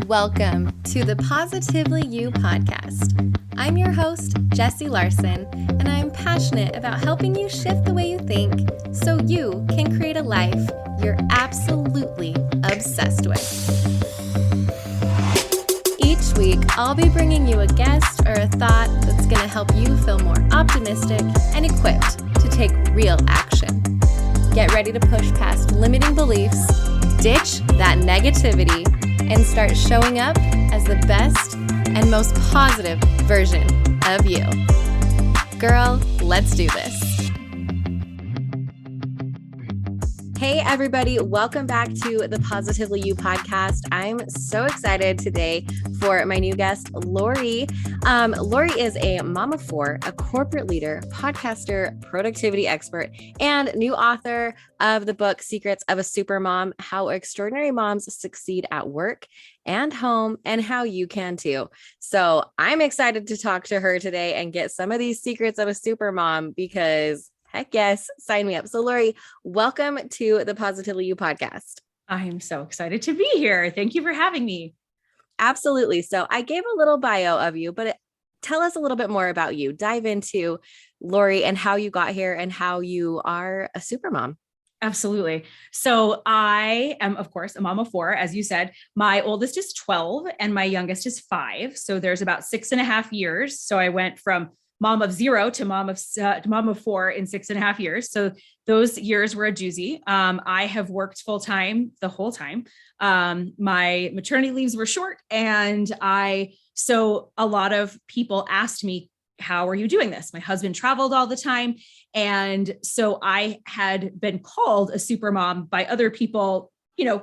Welcome to the Positively You podcast. I'm your host, Jessie Larson, and I'm passionate about helping you shift the way you think so you can create a life you're absolutely obsessed with. Each week, I'll be bringing you a guest or a thought that's going to help you feel more optimistic and equipped to take real action. Get ready to push past limiting beliefs, ditch that negativity, and start showing up as the best and most positive version of you. Girl, let's do this. Hey everybody, welcome back to the Positively You podcast. I'm so excited today for my new guest, Lori. Lori is a mom of four, a corporate leader, podcaster, productivity expert, and new author of the book Secrets of a Supermom: How Extraordinary Moms Succeed at Work and Home, and how you can too. So I'm excited to talk to her today and get some of these secrets of a supermom because heck yes, sign me up. So Lori, welcome to the Positively You podcast. I'm so excited to be here. Thank you for having me. Absolutely. So I gave a little bio of you, but tell us a little bit more about you. Dive into Lori and how you got here and how you are a supermom. Absolutely. So I am, of course, a mom of four. As you said, my oldest is 12 and my youngest is 5. So there's about 6.5 years. So I went from mom of 0 to mom of 4 in 6.5 years. So those years were a doozy. I have worked full time the whole time. My maternity leaves were short, and so a lot of people asked me, how are you doing this? My husband traveled all the time. And so I had been called a supermom by other people,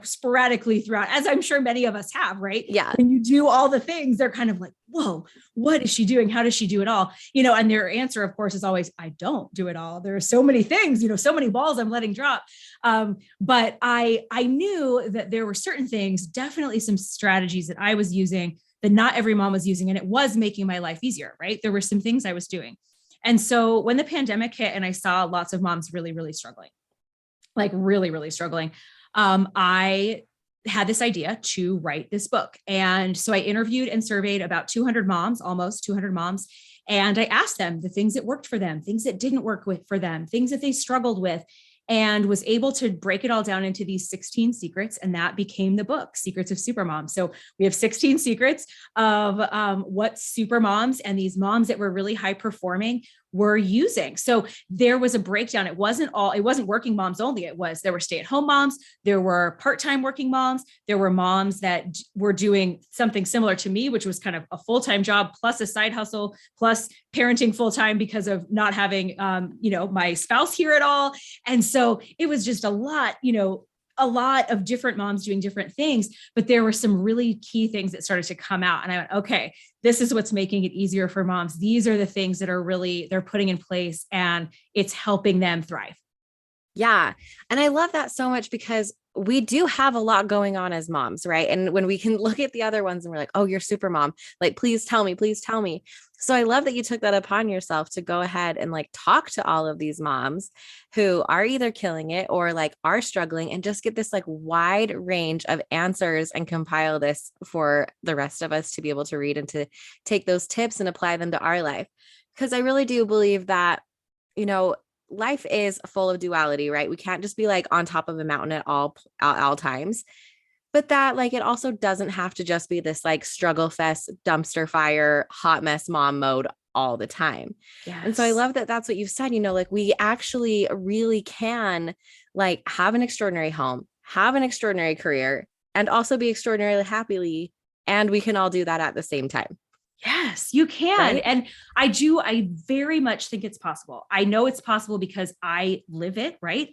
sporadically throughout, as I'm sure many of us have, right? Yeah. When you do all the things, they're kind of like, whoa, what is she doing? How does she do it all? And their answer, of course, is always, I don't do it all. There are so many things, so many balls I'm letting drop. But I knew that there were certain things, definitely some strategies that I was using that not every mom was using, and it was making my life easier, right? There were some things I was doing. And so when the pandemic hit and I saw lots of moms really, really struggling, like really, really struggling, I had this idea to write this book. And so I interviewed and surveyed about 200 moms, almost 200 moms. And I asked them the things that worked for them, things that didn't work for them, things that they struggled with, and was able to break it all down into these 16 secrets. And that became the book, Secrets of Supermom. So we have 16 secrets of what supermoms and these moms that were really high performing were using. So there was a breakdown. It wasn't working moms only. There were stay-at-home moms, there were part-time working moms, there were moms that were doing something similar to me, which was kind of a full-time job plus a side hustle, plus parenting full-time because of not having, my spouse here at all. And so it was just a lot of different moms doing different things, but there were some really key things that started to come out. And I went, okay, this is what's making it easier for moms. These are the things that they're putting in place, and it's helping them thrive. Yeah. And I love that so much because we do have a lot going on as moms, right? And when we can look at the other ones and we're like, oh, you're super mom, like, please tell me, please tell me. So I love that you took that upon yourself to go ahead and like talk to all of these moms who are either killing it or like are struggling, and just get this like wide range of answers and compile this for the rest of us to be able to read and to take those tips and apply them to our life. Because I really do believe that, life is full of duality, right? We can't just be like on top of a mountain at all times, but that like, it also doesn't have to just be this like struggle fest, dumpster fire, hot mess mom mode all the time. Yes. And so I love that that's what you've said, like we actually really can like have an extraordinary home, have an extraordinary career, and also be extraordinarily happily. And we can all do that at the same time. Yes, you can. Right? And I very much think it's possible. I know it's possible because I live it, right?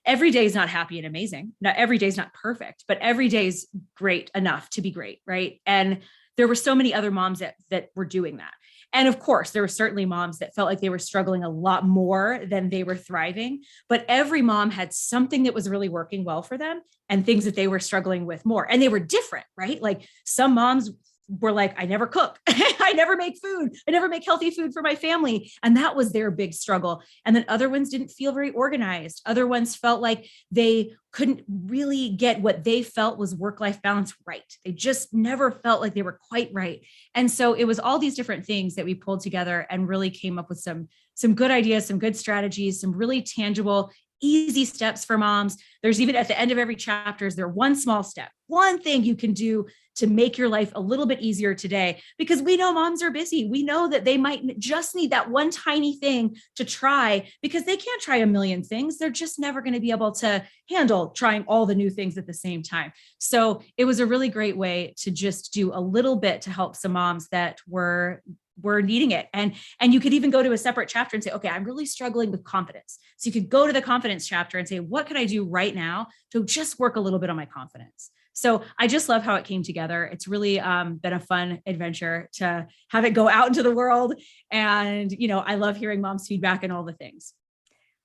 Every day is not happy and amazing. Not every day is not perfect, but every day is great enough to be great, right? And there were so many other moms that were doing that. And of course, there were certainly moms that felt like they were struggling a lot more than they were thriving, but every mom had something that was really working well for them and things that they were struggling with more. And they were different, right? Like some moms were like, I never cook. I never make food. I never make healthy food for my family. And that was their big struggle. And then other ones didn't feel very organized. Other ones felt like they couldn't really get what they felt was work-life balance right. They just never felt like they were quite right. And so it was all these different things that we pulled together and really came up with some good ideas, some good strategies, some really tangible, easy steps for moms. There's even at the end of every chapter, is there one small step, one thing you can do to make your life a little bit easier today, because we know moms are busy. We know that they might just need that one tiny thing to try, because they can't try a million things. They're just never going to be able to handle trying all the new things at the same time. So it was a really great way to just do a little bit to help some moms that were needing it. And you could even go to a separate chapter and say, okay, I'm really struggling with confidence. So you could go to the confidence chapter and say, what could I do right now to just work a little bit on my confidence? So I just love how it came together. It's really been a fun adventure to have it go out into the world. And, I love hearing mom's feedback and all the things.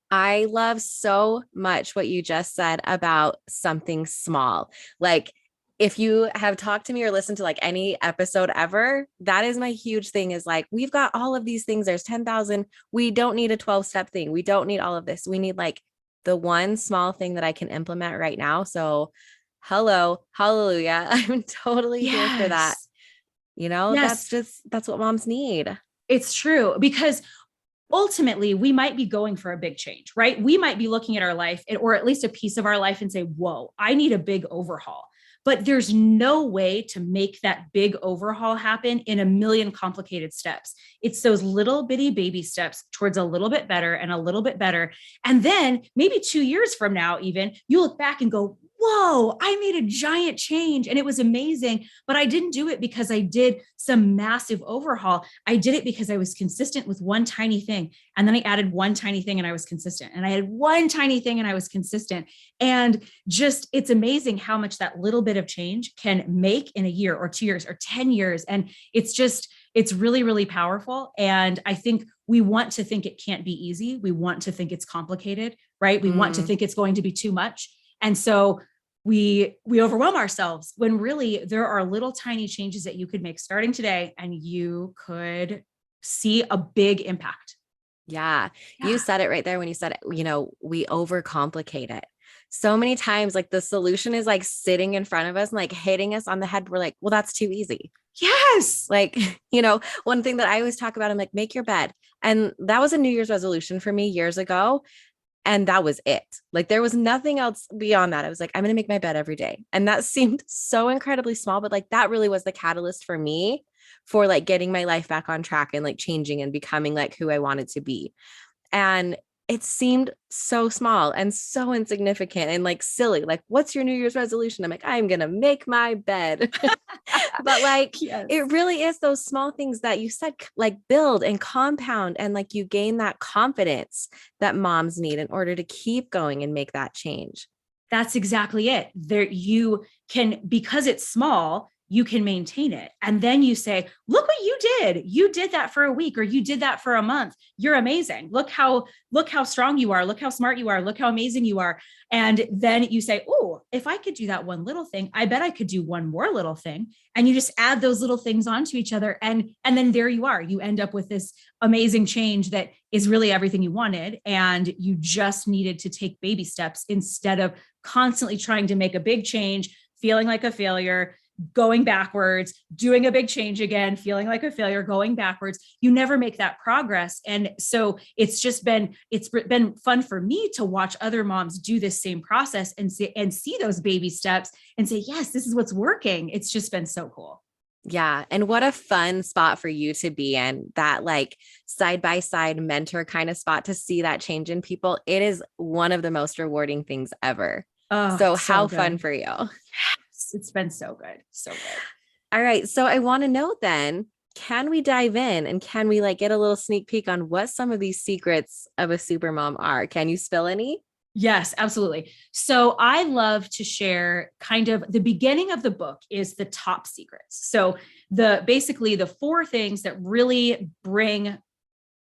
I love so much what you just said about something small. Like, if you have talked to me or listened to like any episode ever, that is my huge thing, is like, we've got all of these things. There's 10,000. We don't need a 12-step thing. We don't need all of this. We need like the one small thing that I can implement right now. So hello, hallelujah. I'm totally here for that. Yes. That's what moms need. It's true, because ultimately we might be going for a big change, right? We might be looking at our life, or at least a piece of our life, and say, whoa, I need a big overhaul. But there's no way to make that big overhaul happen in a million complicated steps. It's those little bitty baby steps towards a little bit better and a little bit better. And then maybe 2 years from now, even, you look back and go, whoa, I made a giant change and it was amazing. But I didn't do it because I did some massive overhaul. I did it because I was consistent with one tiny thing. And then I added one tiny thing and I was consistent. And I had one tiny thing and I was consistent. And just, it's amazing how much that little bit of change can make in a year or 2 years or 10 years. And it's really, really powerful. And I think we want to think it can't be easy. We want to think it's complicated, right? We want to think it's going to be too much. And so we overwhelm ourselves, when really there are little tiny changes that you could make starting today, and you could see a big impact. Yeah. You said it right there when you said, we overcomplicate it. So many times, like, the solution is like sitting in front of us and like hitting us on the head. We're like, well, that's too easy. Yes. Like, one thing that I always talk about, I'm like, make your bed. And that was a New Year's resolution for me years ago. And that was it. Like, there was nothing else beyond that. I was like, I'm going to make my bed every day. And that seemed so incredibly small, but like, that really was the catalyst for me for like getting my life back on track and like changing and becoming like who I wanted to be. And it seemed so small and so insignificant and like silly. Like, what's your New Year's resolution? I'm like, I'm going to make my bed. But like, yes, it really is those small things that you said, like, build and compound, and like you gain that confidence that moms need in order to keep going and make that change. That's exactly it. There, you can, because it's small, you can maintain it. And then you say, look what you did. You did that for a week, or you did that for a month. You're amazing. Look how strong you are. Look how smart you are. Look how amazing you are. And then you say, oh, if I could do that one little thing, I bet I could do one more little thing. And you just add those little things onto each other. And then there you are. You end up with this amazing change that is really everything you wanted. And you just needed to take baby steps instead of constantly trying to make a big change, feeling like a failure, going backwards, doing a big change again, feeling like a failure, going backwards. You never make that progress. And so it's been fun for me to watch other moms do this same process and see those baby steps and say, yes, this is what's working. It's just been so cool. Yeah. And what a fun spot for you to be in, that like side by side mentor kind of spot, to see that change in people. It is one of the most rewarding things ever. Oh, so how fun for you. It's been so good. So good. All right. So I want to know then, can we dive in and can we like get a little sneak peek on what some of these secrets of a super mom are? Can you spill any? Yes, absolutely. So I love to share kind of the beginning of the book is the top secrets. So basically the 4 things that really bring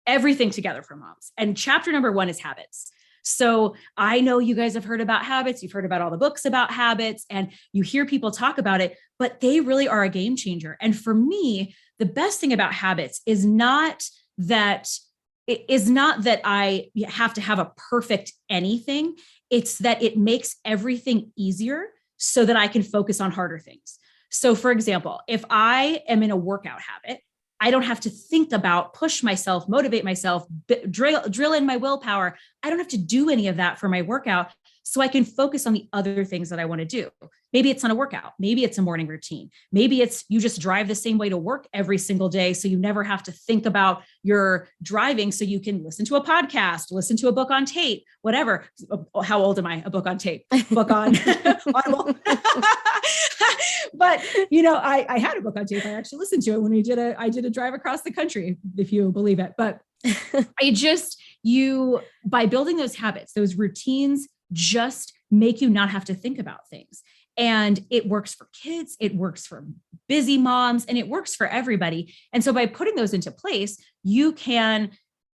everything together for moms. And chapter number 1 is habits. So I know you guys have heard about habits. You've heard about all the books about habits and you hear people talk about it, but they really are a game changer. And for me, the best thing about habits is not that I have to have a perfect anything. It's that it makes everything easier so that I can focus on harder things. So for example, if I am in a workout habit, I don't have to think about, push myself, motivate myself, drill in my willpower. I don't have to do any of that for my workout. So I can focus on the other things that I want to do. Maybe it's not a workout. Maybe it's a morning routine. Maybe it's you just drive the same way to work every single day. So you never have to think about your driving. So you can listen to a podcast, listen to a book on tape, whatever. How old am I? A book on tape, book on Audible. But I had a book on tape. I actually listened to it when I did a drive across the country, if you believe it. But by building those habits, those routines just make you not have to think about things. And it works for kids, it works for busy moms, and it works for everybody. And so by putting those into place, you can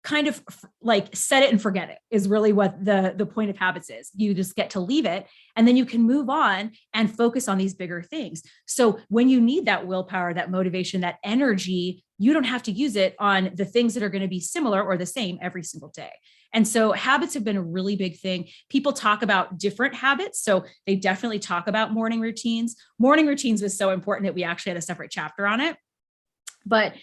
kind of like set it and forget it is really what the point of habits is. You just get to leave it and then you can move on and focus on these bigger things. So when you need that willpower, that motivation, that energy, you don't have to use it on the things that are going to be similar or the same every single day. And so habits have been a really big thing. People talk about different habits. So they definitely talk about morning routines. Morning routines was so important that we actually had a separate chapter on it. But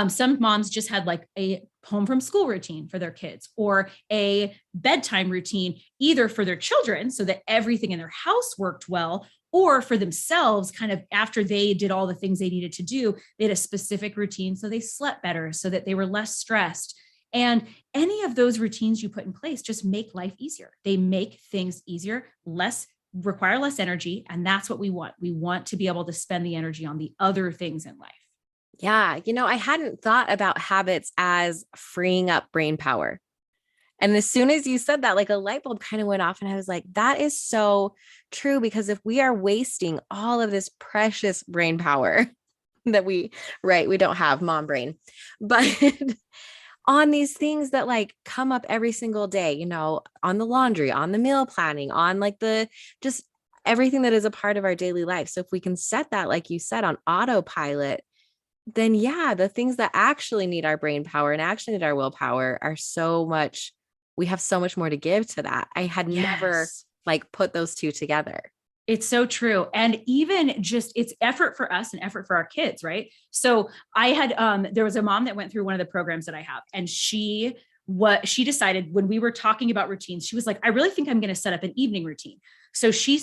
some moms just had like a home from school routine for their kids or a bedtime routine, either for their children so that everything in their house worked well, or for themselves, kind of after they did all the things they needed to do, they had a specific routine so they slept better, so that they were less stressed. And any of those routines you put in place just make life easier. They make things easier, require less energy. And that's what we want. We want to be able to spend the energy on the other things in life. Yeah. I hadn't thought about habits as freeing up brain power. And as soon as you said that, like a light bulb kind of went off and I was like, that is so true, because if we are wasting all of this precious brain power that we don't have mom brain, but on these things that like come up every single day, on the laundry, on the meal planning, on like just everything that is a part of our daily life. So if we can set that, like you said, on autopilot, then yeah, the things that actually need our brain power and actually need our willpower we have so much more to give to that. I had never like put those two together. It's so true. And even just it's effort for us and effort for our kids, right? So I had, there was a mom that went through one of the programs that I have, and she decided when we were talking about routines, she was like, I really think I'm going to set up an evening routine. So she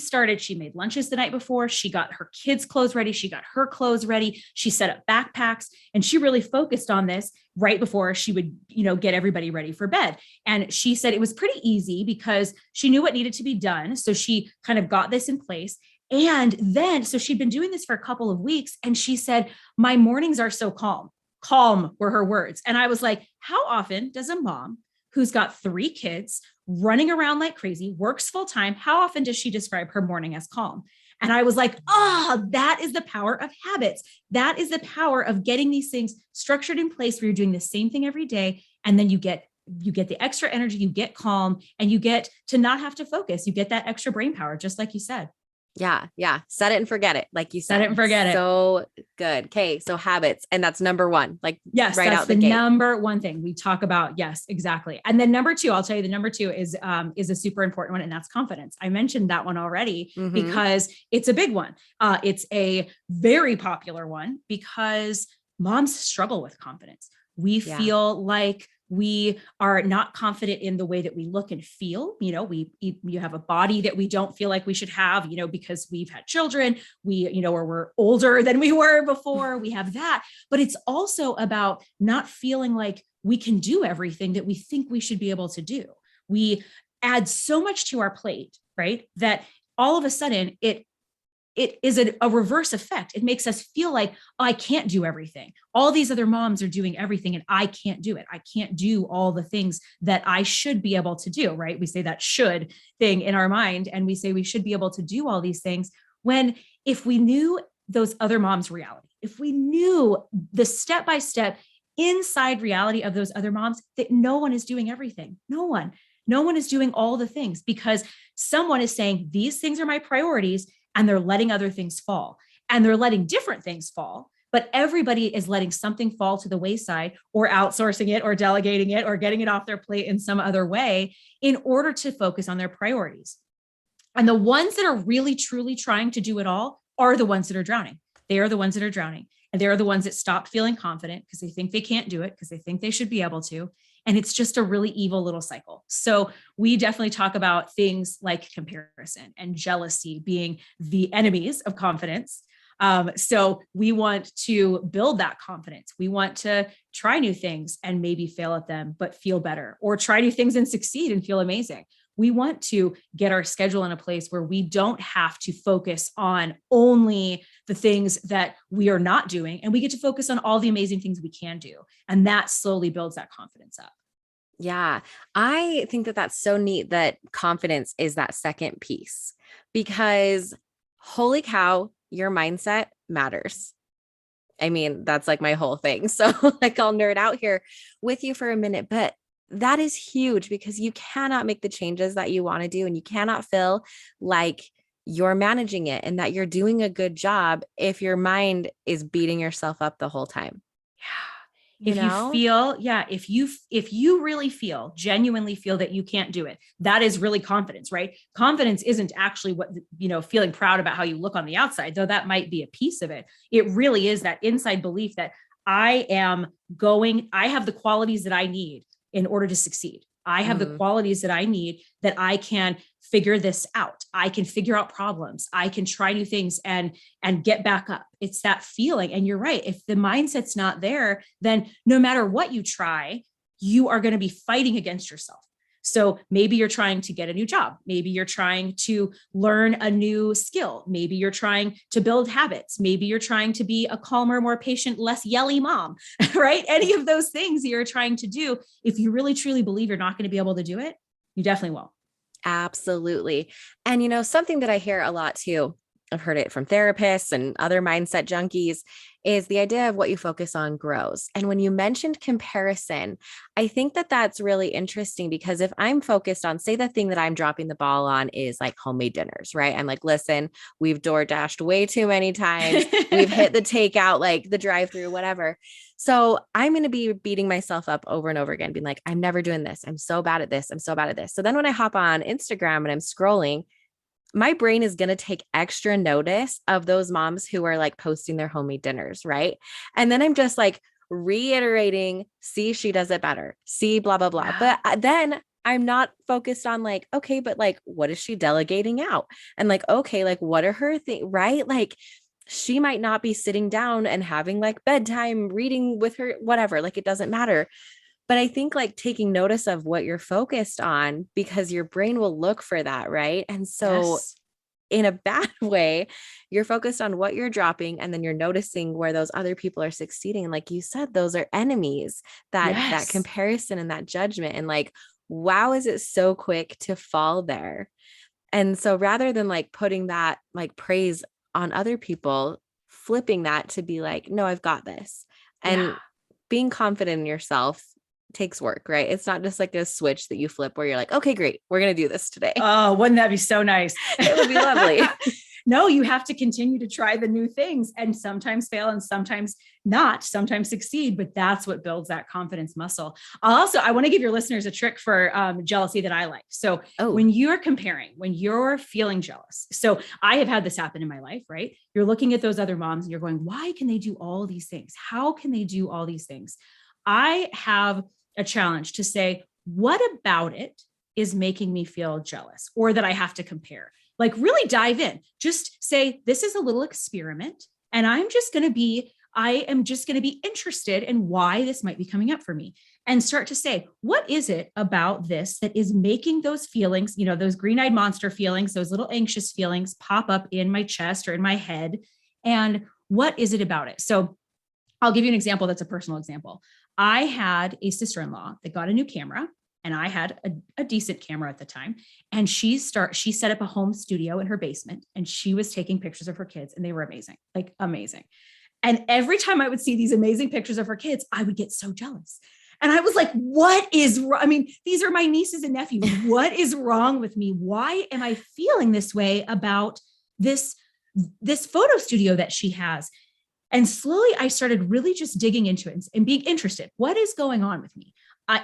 made lunches the night before. She got her kids' clothes ready. She got her clothes ready. She set up backpacks, and she really focused on this right before she would, get everybody ready for bed. And she said it was pretty easy because she knew what needed to be done. So she kind of got this in place. And then, so she'd been doing this for a couple of weeks, and she said, my mornings are so calm. Calm were her words. And I was like, how often does a mom who's got 3 kids running around like crazy, works full time, how often does she describe her morning as calm? And I was like, that is the power of habits. That is the power of getting these things structured in place where you're doing the same thing every day. And then you get the extra energy, you get calm, and you get to not have to focus. You get that extra brain power, just like you said. Yeah. Yeah. Set it and forget it. Like you said. Set it and forget it. So good. Okay. So habits. And that's number one. Like, yes, right that's out the the gate. number one thing we talk about. Yes, exactly. And then number 2, I'll tell you the number 2 is a super important one. And that's confidence. I mentioned that one already because it's a big one. It's a very popular one because moms struggle with confidence. We feel like we are not confident in the way that we look and feel. You have a body that we don't feel like we should have, because we've had children, or we're older than we were before. We have that, but it's also about not feeling like we can do everything that we think we should be able to do. We add so much to our plate, right? That all of a sudden it is a reverse effect. It makes us feel like, I can't do everything. All these other moms are doing everything and I can't do it. I can't do all the things that I should be able to do, right? We say that should thing in our mind, and we say we should be able to do all these things when if we knew those other moms' reality, if we knew the step-by-step inside reality of those other moms, that no one is doing everything. No one. No one is doing all the things because someone is saying, these things are my priorities, and they're letting other things fall. And they're letting different things fall. But everybody is letting something fall to the wayside, or outsourcing it, or delegating it, or getting it off their plate in some other way in order to focus on their priorities. And the ones that are really, truly trying to do it all are the ones that are drowning. They are the ones that are drowning. And they're the ones that stopped feeling confident because they think they can't do it, because they think they should be able to. And it's just a really evil little cycle. So we definitely talk about things like comparison and jealousy being the enemies of confidence. So we want to build that confidence. We want to try new things and maybe fail at them, but feel better, or try new things and succeed and feel amazing. We want to get our schedule in a place where we don't have to focus on only the things that we are not doing, and we get to focus on all the amazing things we can do. And that slowly builds that confidence up. Yeah, I think that that's so neat that confidence is that second piece, because holy cow, your mindset matters. I mean, that's like my whole thing. So like I'll nerd out here with you for a minute, but that is huge, because you cannot make the changes that you want to do, and you cannot feel like you're managing it and that you're doing a good job if your mind is beating yourself up the whole time. Yeah. If you really feel, genuinely feel that you can't do it, that is really confidence, right? Confidence isn't actually what, feeling proud about how you look on the outside, though that might be a piece of it. It really is that inside belief that I have the qualities that I need in order to succeed. I have the qualities that I need, that I can figure this out. I can figure out problems. I can try new things and get back up. It's that feeling. And you're right. If the mindset's not there, then no matter what you try, you are going to be fighting against yourself. So maybe you're trying to get a new job. Maybe you're trying to learn a new skill. Maybe you're trying to build habits. Maybe you're trying to be a calmer, more patient, less yelly mom, right? Any of those things you're trying to do, if you really truly believe you're not going to be able to do it, you definitely won't. Absolutely. And something that I hear a lot too, I've heard it from therapists and other mindset junkies, is the idea of what you focus on grows. And when you mentioned comparison, I think that that's really interesting, because if I'm focused on, say, the thing that I'm dropping the ball on is like homemade dinners, right? I'm like, listen, we've door dashed way too many times. We've hit the takeout, like the drive-through, whatever. So I'm going to be beating myself up over and over again, being like, I'm never doing this. I'm so bad at this. I'm so bad at this. So then when I hop on Instagram and I'm scrolling, my brain is going to take extra notice of those moms who are like posting their homemade dinners, right? And then I'm just like reiterating, see, she does it better. See, blah, blah, blah. Yeah. But then I'm not focused on like, okay, but like, what is she delegating out? And like, okay, like, what are her things, right? Like, she might not be sitting down and having like bedtime reading with her, whatever, like, it doesn't matter. But I think like taking notice of what you're focused on, because your brain will look for that, right? And so Yes. in a bad way, you're focused on what you're dropping, and then you're noticing where those other people are succeeding. And like you said, those are enemies, that Yes. comparison and that judgment. And like, wow, is it so quick to fall there? And so rather than like putting that like praise on other people, flipping that to be like, no, I've got this. Yeah. And being confident in yourself takes work, right? It's not just like a switch that you flip where you're like, okay, great, we're going to do this today. Oh, wouldn't that be so nice? It would be lovely. No, you have to continue to try the new things, and sometimes fail and sometimes not, sometimes succeed, but that's what builds that confidence muscle. I want to give your listeners a trick for jealousy that I like. So when you're comparing, when you're feeling jealous, so I have had this happen in my life, right? You're looking at those other moms and you're going, why can they do all these things? How can they do all these things? I have a challenge to say, what about it is making me feel jealous, or that I have to compare? Like, really dive in, just say, this is a little experiment, and I am just going to be interested in why this might be coming up for me, and start to say, what is it about this that is making those feelings, those green-eyed monster feelings, those little anxious feelings pop up in my chest or in my head? And what is it about it? So I'll give you an example. That's a personal example. I had a sister-in-law that got a new camera, and I had a decent camera at the time. And she set up a home studio in her basement, and she was taking pictures of her kids, and they were amazing, like amazing. And every time I would see these amazing pictures of her kids, I would get so jealous. And I was like, what is wrong? I mean, these are my nieces and nephews. What is wrong with me? Why am I feeling this way about this photo studio that she has? And slowly I started really just digging into it and being interested. What is going on with me?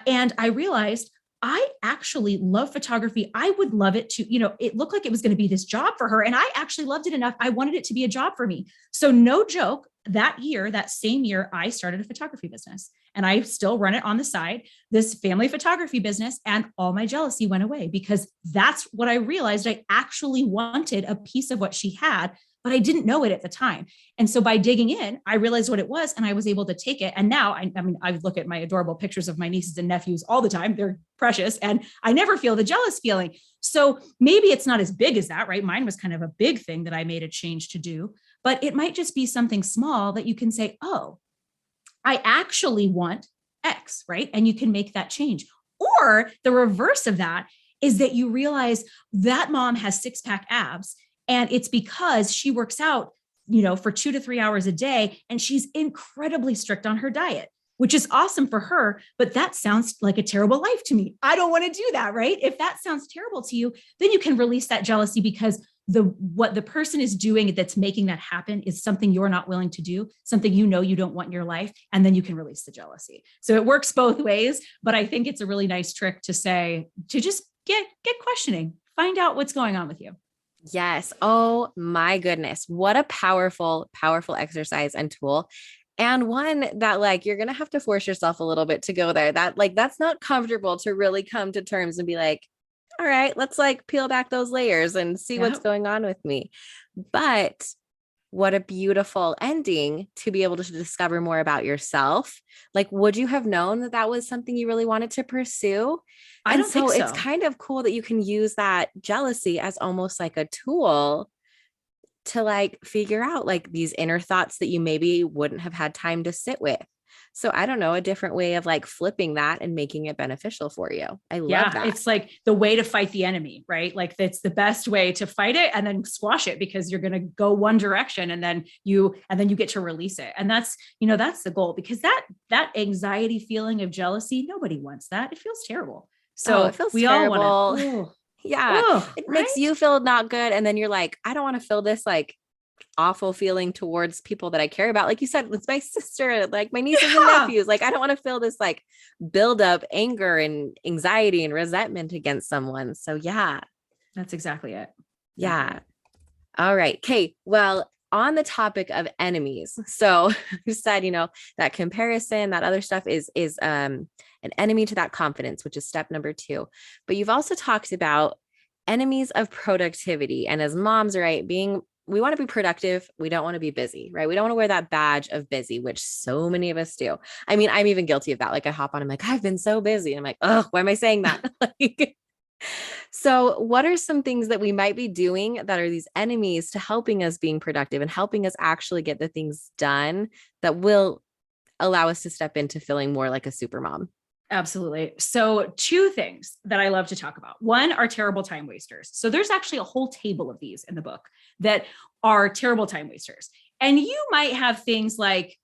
And I realized I actually love photography. I would love it to, it looked like it was going to be this job for her. And I actually loved it enough. I wanted it to be a job for me. So no joke, that same year, I started a photography business and I still run it on the side, this family photography business, and all my jealousy went away because that's what I realized. I actually wanted a piece of what she had, but I didn't know it at the time. And so by digging in, I realized what it was and I was able to take it. And now, I mean, I look at my adorable pictures of my nieces and nephews all the time. They're precious and I never feel the jealous feeling. So maybe it's not as big as that, right? Mine was kind of a big thing that I made a change to do, but it might just be something small that you can say, oh, I actually want X, right? And you can make that change. Or the reverse of that is that you realize that mom has 6-pack abs and it's because she works out, for 2 to 3 hours a day, and she's incredibly strict on her diet, which is awesome for her. But that sounds like a terrible life to me. I don't want to do that, right? If that sounds terrible to you, then you can release that jealousy because what the person is doing that's making that happen is something you're not willing to do, something you don't want in your life, and then you can release the jealousy. So it works both ways, but I think it's a really nice trick to just get questioning, find out what's going on with you. Yes. Oh my goodness. What a powerful, powerful exercise and tool. And one that you're going to have to force yourself a little bit to go there. That's not comfortable to really come to terms and be like, all right, let's peel back those layers and see what's going on with me. But what a beautiful ending to be able to discover more about yourself. Would you have known that was something you really wanted to pursue? I don't think so. It's kind of cool that you can use that jealousy as almost like a tool to figure out these inner thoughts that you maybe wouldn't have had time to sit with. So I don't know, a different way of flipping that and making it beneficial for you. I love that. It's the way to fight the enemy, right? That's the best way to fight it and then squash it because you're going to go one direction and then you get to release it. And that's the goal, because that anxiety feeling of jealousy, nobody wants that. It feels terrible. So it feels we terrible. all want to. Yeah. It makes you feel not good. And then you're like, I don't want to feel this awful feeling towards people that I care about. Like you said, it's my sister, my nieces and nephews. I don't want to feel this build up anger and anxiety and resentment against someone. So yeah, that's exactly it. Yeah. All right. Okay. Well, on the topic of enemies. So you said, that comparison, that other stuff is an enemy to that confidence, which is step number 2. But you've also talked about enemies of productivity. And as moms, right, we want to be productive. We don't want to be busy, right? We don't want to wear that badge of busy, which so many of us do. I mean, I'm even guilty of that. I hop on, I'm like, I've been so busy. And I'm like, oh, why am I saying that? So what are some things that we might be doing that are these enemies to helping us being productive and helping us actually get the things done that will allow us to step into feeling more like a super mom? Absolutely. So 2 things that I love to talk about. One are terrible time wasters. So there's actually a whole table of these in the book that are terrible time wasters. And you might have things like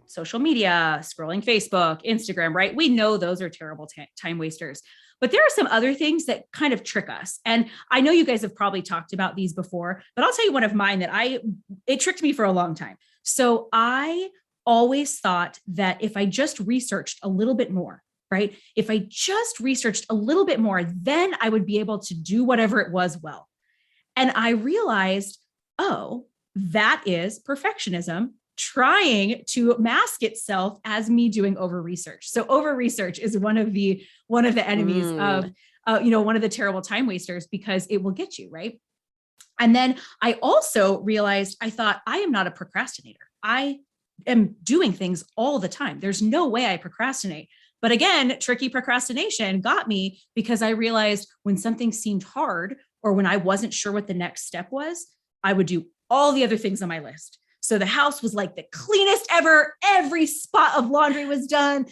social media, scrolling Facebook, Instagram, right? We know those are terrible time wasters. But there are some other things that kind of trick us. And I know you guys have probably talked about these before, but I'll tell you one of mine that it tricked me for a long time. So I always thought that if I just researched a little bit more, right? If I just researched a little bit more, then I would be able to do whatever it was well. And I realized, oh, that is perfectionism trying to mask itself as me doing over research. So over research is one of the enemies of, one of the terrible time wasters, because it will get you, right? And then I also realized, I thought, I am not a procrastinator. I am doing things all the time. There's no way I procrastinate. But again, tricky procrastination got me because I realized when something seemed hard or when I wasn't sure what the next step was, I would do all the other things on my list. So the house was the cleanest ever. Every spot of laundry was done.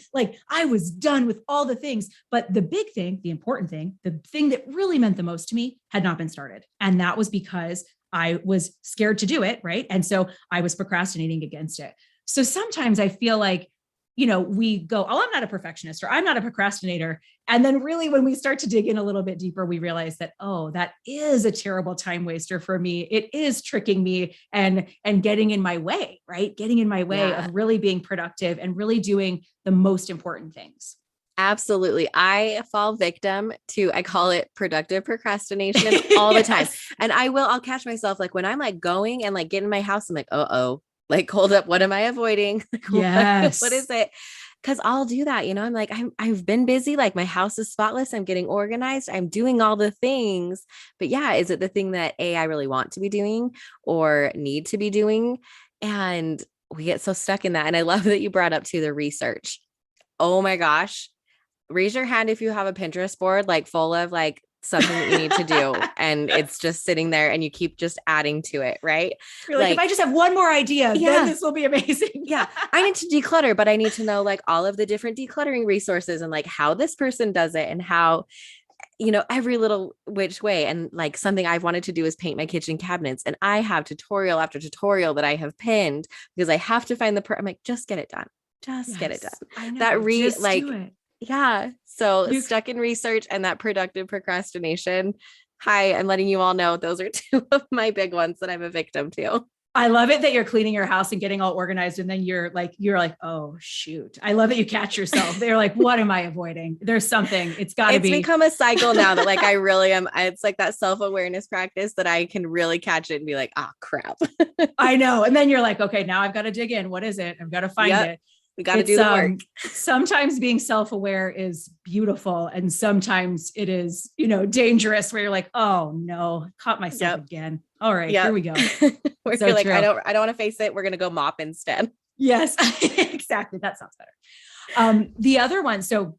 I was done with all the things. But the big thing, the important thing, the thing that really meant the most to me had not been started. And that was because I was scared to do it, right? And so I was procrastinating against it. So sometimes I feel like we go, oh, I'm not a perfectionist or I'm not a procrastinator. And then really when we start to dig in a little bit deeper, we realize that, oh, that is a terrible time waster for me. It is tricking me and getting in my way, right? Getting in my way of really being productive and really doing the most important things. Absolutely. I fall victim to, I call it productive procrastination all the time. And I'll catch myself like when I'm like going and like get in my house, I'm like, oh, like hold up. What am I avoiding? Yes. What is it? Cause I'll do that. I'm like, I've been busy. Like my house is spotless. I'm getting organized. I'm doing all the things, but yeah, is it the thing that I really want to be doing or need to be doing? And we get so stuck in that. And I love that you brought up to the research. Oh my gosh. Raise your hand if you have a Pinterest board like full of like something that you need to do and it's just sitting there and you keep just adding to it, right? You're like, if I just have one more idea, then this will be amazing. Yeah. I need to declutter, but I need to know like all of the different decluttering resources and like how this person does it and how, every little which way. And like something I've wanted to do is paint my kitchen cabinets. And I have tutorial after tutorial that I have pinned because I have to find I'm like, just get it done. Just get it done. I know. Just do it. Yeah. So stuck in research and that productive procrastination. Hi, I'm letting you all know those are two of my big ones that I'm a victim to. I love it that you're cleaning your house and getting all organized. And then you're like, oh shoot. I love that you catch yourself. They're like, what am I avoiding? There's something, it's gotta be. It's become a cycle now that like, I really am. It's like that self-awareness practice that I can really catch it and be like, oh crap. I know. And then you're like, okay, now I've got to dig in. What is it? I've got to find it. We got to do the work. Sometimes being self-aware is beautiful. And sometimes it is, dangerous where you're like, oh no, caught myself again. All right, here we go. We're so like, true. I don't want to face it. We're going to go mop instead. Yes, exactly. That sounds better. The other one. So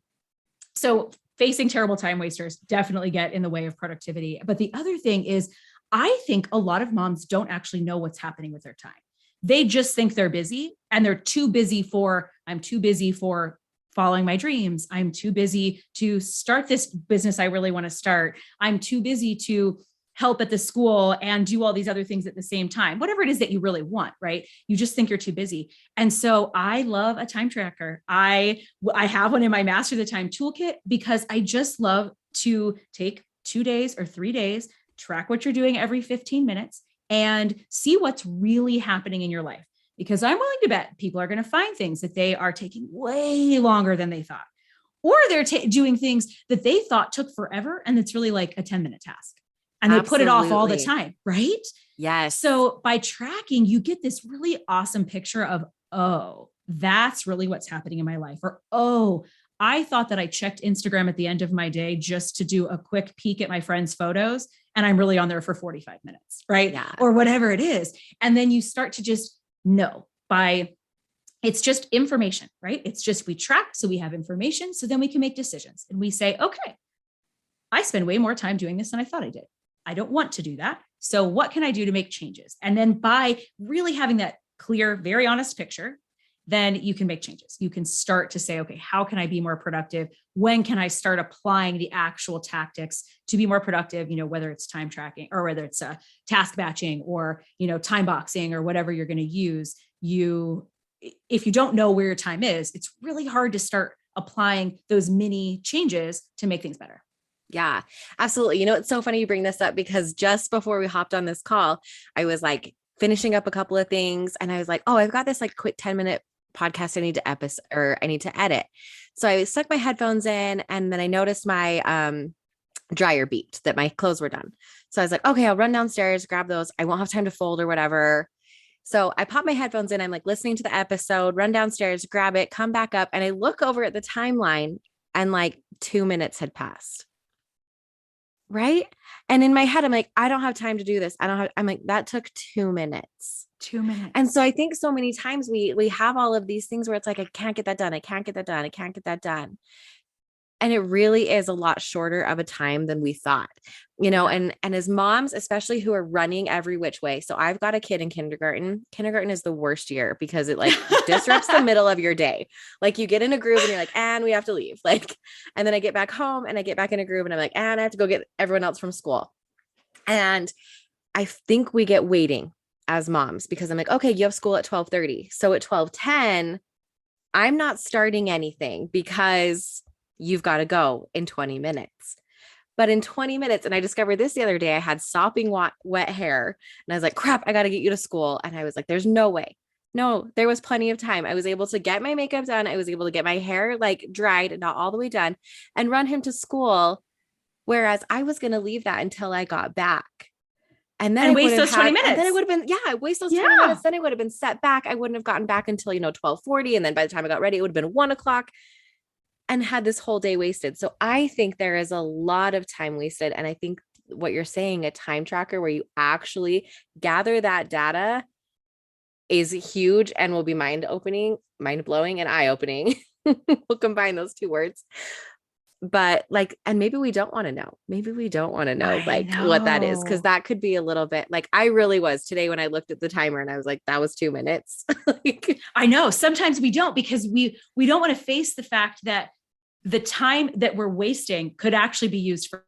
facing terrible time wasters definitely get in the way of productivity. But the other thing is, I think a lot of moms don't actually know what's happening with their time. They just think they're busy and they're too busy I'm too busy for following my dreams. I'm too busy to start this business I really want to start. I'm too busy to help at the school and do all these other things at the same time, whatever it is that you really want, right? You just think you're too busy. And so I love a time tracker. I have one in my Master the Time toolkit because I just love to take 2 days or 3 days, track what you're doing every 15 minutes and see what's really happening in your life. Because I'm willing to bet people are going to find things that they are taking way longer than they thought, or they're doing things that they thought took forever. And it's really like a 10-minute task and they put it off all the time. Right. Yes. So by tracking, you get this really awesome picture of, oh, that's really what's happening in my life. Or, oh, I thought that I checked Instagram at the end of my day just to do a quick peek at my friends' photos. And I'm really on there for 45 minutes, right? Yeah. Or whatever it is. And then you start to just know it's just information, right? It's just, we track. So we have information. So then we can make decisions and we say, okay, I spend way more time doing this than I thought I did. I don't want to do that. So what can I do to make changes? And then by really having that clear, very honest picture, then you can make changes. You can start to say, okay, how can I be more productive? When can I start applying the actual tactics to be more productive? Whether it's time tracking or whether it's task batching or, time boxing or whatever you're going to use. If you don't know where your time is, it's really hard to start applying those mini changes to make things better. Yeah, absolutely. It's so funny you bring this up because just before we hopped on this call, I was like finishing up a couple of things and I was like, oh, I've got this like quick 10-minute podcast I need to edit. So I stuck my headphones in and then I noticed my dryer beeped that my clothes were done. So I was like, okay, I'll run downstairs, grab those. I won't have time to fold or whatever. So I pop my headphones in. I'm like listening to the episode, run downstairs, grab it, come back up. And I look over at the timeline and like 2 minutes had passed. Right. And in my head, I'm like, I don't have time to do this. I'm like, that took 2 minutes. 2 minutes. And so I think so many times we have all of these things where it's like, I can't get that done. I can't get that done. I can't get that done. And it really is a lot shorter of a time than we thought, and as moms, especially who are running every which way. So I've got a kid in kindergarten. Kindergarten is the worst year because it like disrupts the middle of your day. Like you get in a groove and you're like, and we have to leave. And then I get back home and I get back in a groove and I'm like, and I have to go get everyone else from school. And I think we get waiting as moms because I'm like, okay, you have school at 12:30. So at 12:10, I'm not starting anything because you've got to go in 20 minutes. But in 20 minutes, and I discovered this the other day, I had sopping wet hair and I was like, crap, I got to get you to school. And I was like, there's no way. No, there was plenty of time. I was able to get my makeup done. I was able to get my hair like dried and not all the way done and run him to school. Whereas I was going to leave that until I got back. And then and waste those 20 minutes. And then it would have been, I waste those 20 minutes. Then I would have been set back. I wouldn't have gotten back until, 12:40. And then by the time I got ready, it would have been 1:00 and had this whole day wasted. So I think there is a lot of time wasted. And I think what you're saying, a time tracker where you actually gather that data is huge and will be mind-blowing and eye-opening. We'll combine those two words. But and maybe we don't want to know. Maybe we don't want to know what that is. Cause that could be a little bit I really was today when I looked at the timer and I was like, that was 2 minutes. I know sometimes we don't, because we don't want to face the fact that the time that we're wasting could actually be used for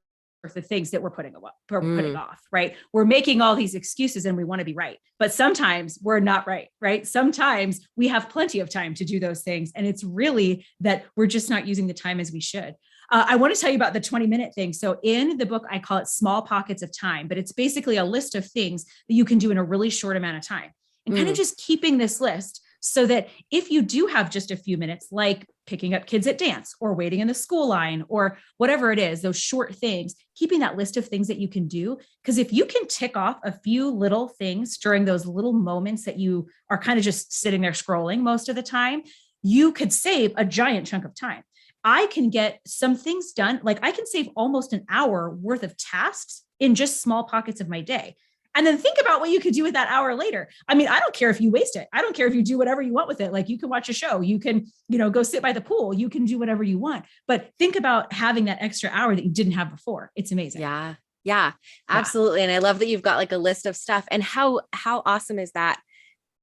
the things that we're putting off, right? We're making all these excuses and we want to be right, but sometimes we're not right? Sometimes we have plenty of time to do those things. And it's really that we're just not using the time as we should. I want to tell you about the 20-minute thing. So in the book, I call it small pockets of time, but it's basically a list of things that you can do in a really short amount of time, and kind of just keeping this list so that if you do have just a few minutes, like picking up kids at dance or waiting in the school line or whatever it is, those short things, keeping that list of things that you can do. Because if you can tick off a few little things during those little moments that you are kind of just sitting there scrolling most of the time, you could save a giant chunk of time. I can get some things done. I can save almost an hour worth of tasks in just small pockets of my day. And then think about what you could do with that hour later. I mean, I don't care if you waste it. I don't care if you do whatever you want with it. You can watch a show, you can, go sit by the pool, you can do whatever you want, but think about having that extra hour that you didn't have before. It's amazing. Yeah, absolutely. And I love that you've got a list of stuff, and how awesome is that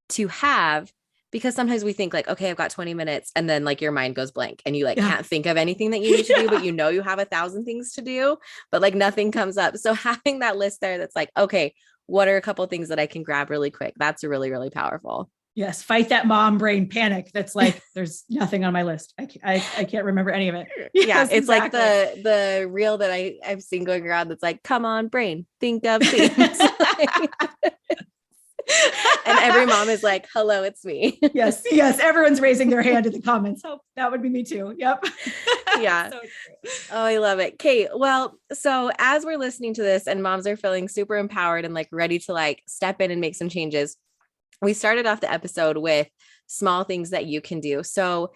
to have? Because sometimes we think okay, I've got 20 minutes and then your mind goes blank and you can't think of anything that you need to do, but you have 1,000 things to do, but nothing comes up. So having that list there that's okay, what are a couple of things that I can grab really quick? That's really, really powerful. Yes. Fight that mom brain panic. That's there's nothing on my list. I can't remember any of it. Yes, it's exactly. The reel that I've seen going around. That's come on brain, think of things. And every mom is hello, it's me. Yes. Everyone's raising their hand in the comments. Oh, that would be me too. Yep. Yeah. Oh, I love it. Kate. Well, so as we're listening to this and moms are feeling super empowered and ready to step in and make some changes, we started off the episode with small things that you can do. So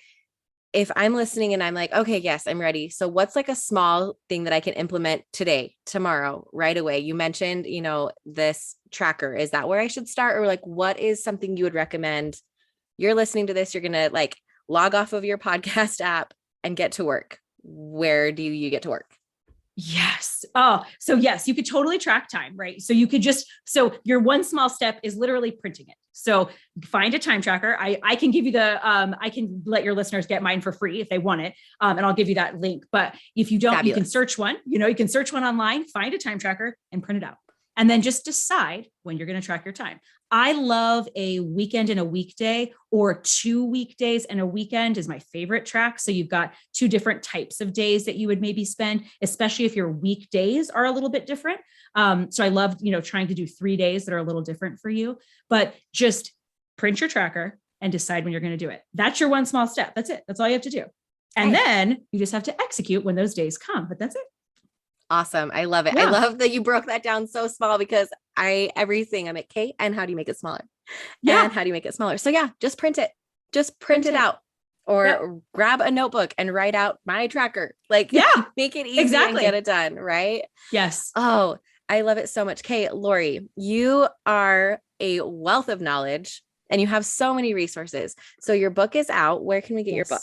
if I'm listening and I'm okay, yes, I'm ready. So what's a small thing that I can implement today, tomorrow, right away? You mentioned, this tracker. Is that where I should start? Or what is something you would recommend? You're listening to this, you're going to log off of your podcast app and get to work. Where do you get to work? Yes. Oh, so yes, you could totally track time, right? So you could so your one small step is literally printing it. So find a time tracker. I can give you I can let your listeners get mine for free if they want it. And I'll give you that link. But if you don't, Fabulous. You can search one, you can search one online, find a time tracker and print it out. And then just decide when you're going to track your time. I love a weekend and a weekday, or 2 weekdays and a weekend is my favorite track. So you've got 2 different types of days that you would maybe spend, especially if your weekdays are a little bit different. So I love, trying to do 3 days that are a little different for you, but just print your tracker and decide when you're going to do it. That's your one small step. That's it. That's all you have to do. And then you just have to execute when those days come, but that's it. Awesome. I love it. Yeah. I love that you broke that down so small, because everything I'm at Kate, and how do you make it smaller? Yeah. And how do you make it smaller? So yeah, just print it. Just print it out, or grab a notebook and write out my tracker. Make it easy and get it done. Right. Yes. Oh, I love it so much. Kate, Lori, you are a wealth of knowledge and you have so many resources. So your book is out. Where can we get your book?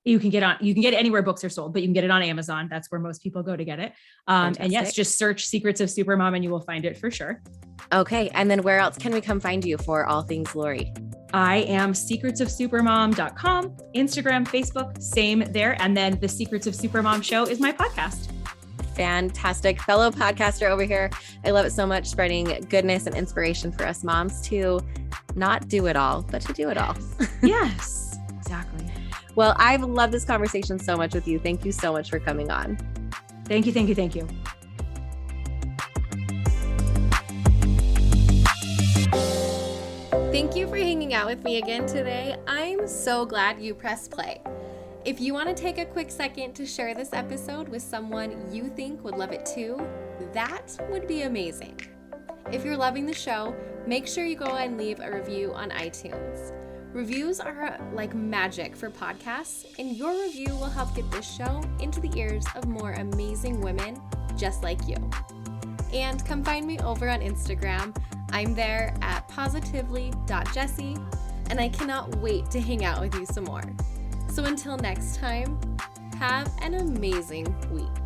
You can get it anywhere books are sold, but you can get it on Amazon. That's where most people go to get it. And yes, just search Secrets of Supermom and you will find it for sure. Okay. And then where else can we come find you for all things Lori? I am secretsofsupermom.com, Instagram, Facebook, same there. And then the Secrets of Supermom show is my podcast. Fantastic. Fellow podcaster over here. I love it so much, spreading goodness and inspiration for us moms to not do it all, but to do it all. Yes, exactly. Well, I've loved this conversation so much with you. Thank you so much for coming on. Thank you. Thank you. Thank you. Thank you for hanging out with me again today. I'm so glad you pressed play. If you want to take a quick second to share this episode with someone you think would love it too, that would be amazing. If you're loving the show, make sure you go and leave a review on iTunes. Reviews are like magic for podcasts, and your review will help get this show into the ears of more amazing women just like you. And come find me over on Instagram. I'm there at positively.jessie, and I cannot wait to hang out with you some more. So until next time, have an amazing week.